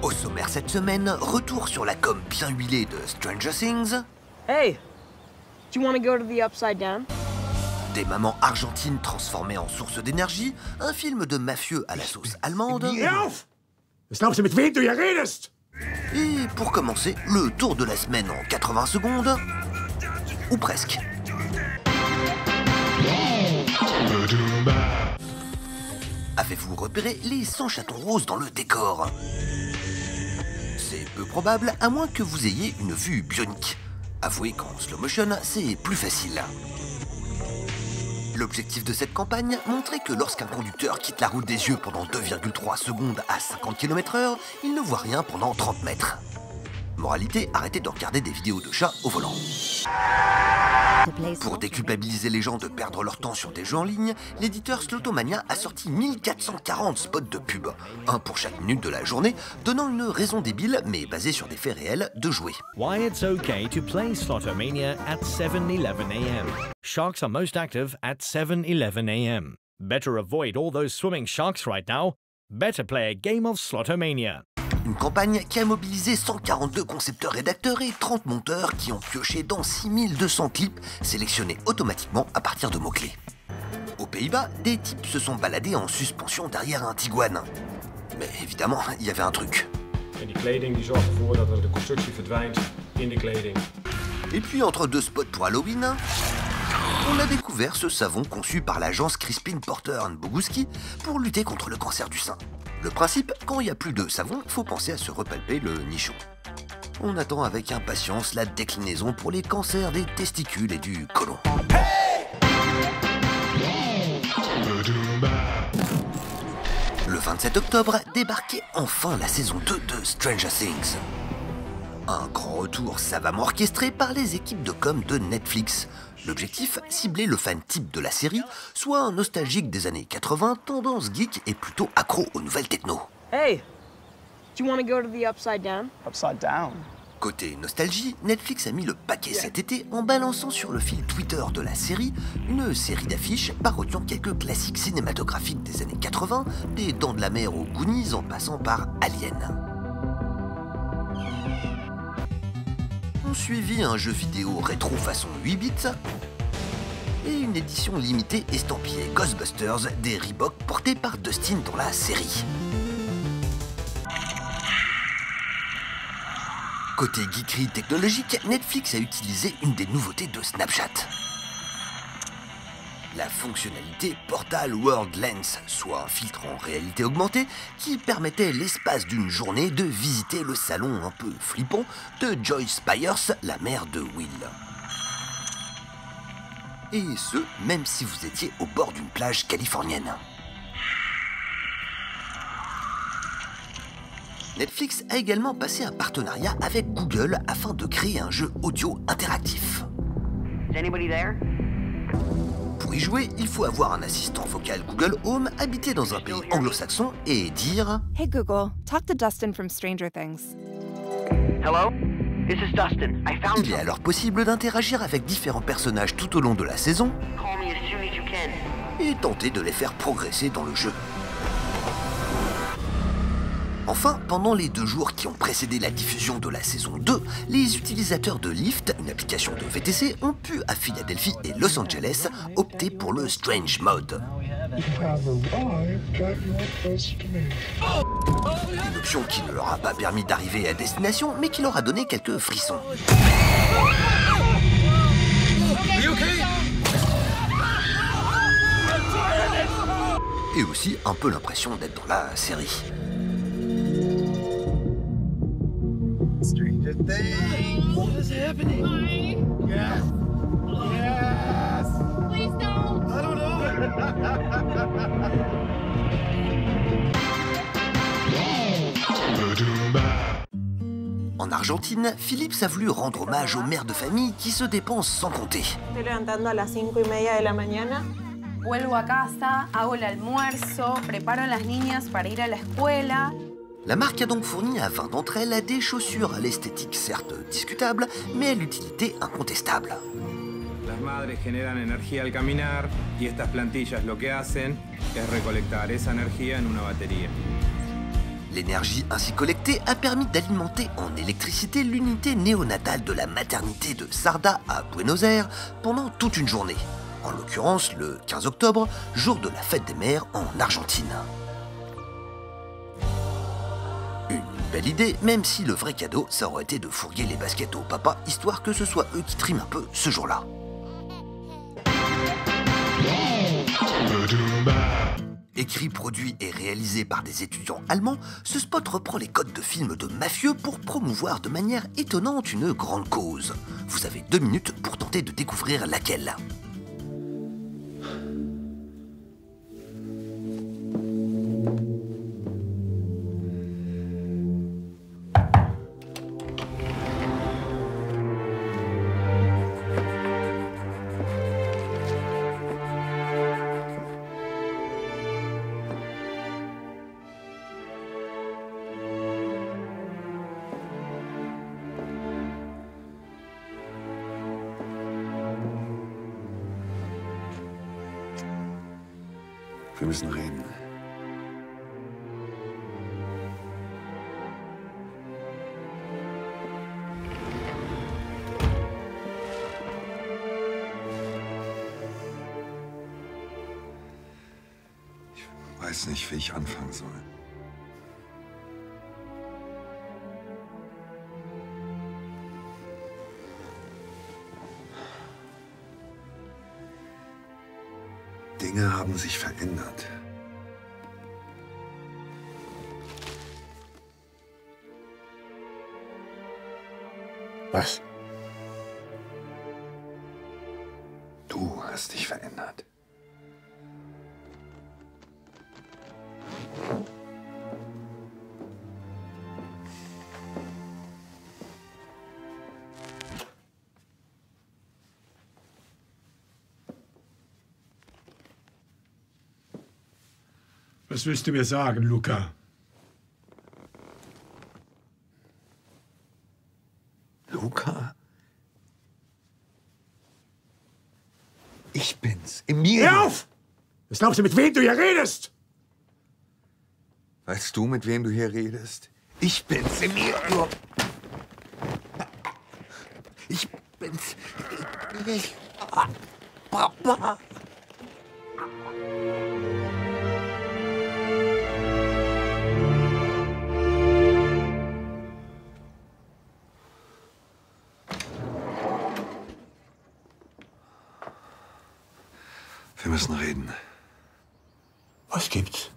Au sommaire cette semaine, retour sur la com bien huilée de Stranger Things. Hey, do you want to go to the Upside Down? Des mamans argentines transformées en source d'énergie, un film de mafieux à la sauce allemande. Et pour commencer, le tour de la semaine en 80 secondes. Ou presque. Avez-vous repéré les 100 chatons roses dans le décor? C'est peu probable, à moins que vous ayez une vue bionique. Avouez qu'en slow motion, c'est plus facile. L'objectif de cette campagne, montrer que lorsqu'un conducteur quitte la route des yeux pendant 2,3 secondes à 50 km/h, il ne voit rien pendant 30 mètres. Moralité, arrêtez de regarder des vidéos de chats au volant. Pour déculpabiliser les gens de perdre leur temps sur des jeux en ligne, l'éditeur Slotomania a sorti 1440 spots de pub, un pour chaque minute de la journée, donnant une raison débile, mais basée sur des faits réels, de jouer. Why it's okay to play Slotomania at 7:11 a.m. Sharks are most active at 7:11 a.m. Better avoid all those swimming sharks right now. Better play a game of Slotomania. Une campagne qui a mobilisé 142 concepteurs-rédacteurs et 30 monteurs qui ont pioché dans 6200 clips sélectionnés automatiquement à partir de mots-clés. Aux Pays-Bas, des types se sont baladés en suspension derrière un Tiguan. Mais évidemment, il y avait un truc. Et puis entre deux spots pour Halloween, on a découvert ce savon conçu par l'agence Crispin Porter & Boguski pour lutter contre le cancer du sein. Le principe, quand il n'y a plus de savon, faut penser à se repalper le nichon. On attend avec impatience la déclinaison pour les cancers des testicules et du côlon. Le 27 octobre, débarquait enfin la saison 2 de Stranger Things. Un grand retour savamment orchestré par les équipes de com de Netflix. L'objectif, cibler le fan type de la série, soit un nostalgique des années 80, tendance geek et plutôt accro aux nouvelles techno. Hey, do you want to go to the Upside Down? Upside down. Côté nostalgie, Netflix a mis le paquet cet été en balançant sur le fil Twitter de la série une série d'affiches parodiant quelques classiques cinématographiques des années 80, des Dents de la Mer aux Goonies en passant par Alien. On suivit un jeu vidéo rétro façon 8 bits et une édition limitée estampillée Ghostbusters des Reebok portés par Dustin dans la série. Côté geekerie technologique, Netflix a utilisé une des nouveautés de Snapchat. La fonctionnalité Portal World Lens, soit un filtre en réalité augmentée qui permettait l'espace d'une journée de visiter le salon un peu flippant de Joyce Spires, la mère de Will. Et ce, même si vous étiez au bord d'une plage californienne. Netflix a également passé un partenariat avec Google afin de créer un jeu audio interactif. Pour y jouer, il faut avoir un assistant vocal Google Home habité dans un pays anglo-saxon et dire Hey Google, talk to Dustin from Stranger Things. Hello? This is Dustin. I found Il est alors possible d'interagir avec différents personnages tout au long de la saison Call me as soon as you can. et tenter de les faire progresser dans le jeu. Enfin, pendant les 2 jours qui ont précédé la diffusion de la saison 2, les utilisateurs de Lyft, une application de VTC, ont pu à Philadelphie et Los Angeles opter pour le Strange Mode. Une option qui ne leur a pas permis d'arriver à destination, mais qui leur a donné quelques frissons. Et aussi un peu l'impression d'être dans la série. Stranger Things. What is happening? Yes. Yes. Please don't. I don't know. En Argentine, Philips a voulu rendre hommage aux mères de famille qui se dépensent sans compter. Estoy levantando a las 5:30 de la mañana. Vuelvo a casa, hago el almuerzo, preparo a las niñas para ir a la escuela. La marque a donc fourni à 20 d'entre elles des chaussures à l'esthétique certes discutable, mais à l'utilité incontestable. Las madres generan energía al caminar y estas plantillas lo que hacen es recolectar esa energía en una batería. L'énergie ainsi collectée a permis d'alimenter en électricité l'unité néonatale de la maternité de Sarda à Buenos Aires pendant toute une journée. En l'occurrence le 15 octobre, jour de la fête des mères en Argentine. Une belle idée, même si le vrai cadeau, ça aurait été de fourguer les baskets au papa, histoire que ce soit eux qui triment un peu ce jour-là. Écrit, produit et réalisé par des étudiants allemands, ce spot reprend les codes de films de mafieux pour promouvoir de manière étonnante une grande cause. Vous avez 2 minutes pour tenter de découvrir laquelle. Wir müssen reden. Ich weiß nicht, wie ich anfangen soll. Dinge haben sich verändert. Was? Du hast dich verändert. Was willst du mir sagen, Luca? Luca? Ich bin's, Emilio. Hör auf! Was glaubst du, mit wem du hier redest? Weißt du, mit wem du hier redest? Ich bin's, Emilio. Ich bin's. Papa. Wir müssen reden. Was gibt's?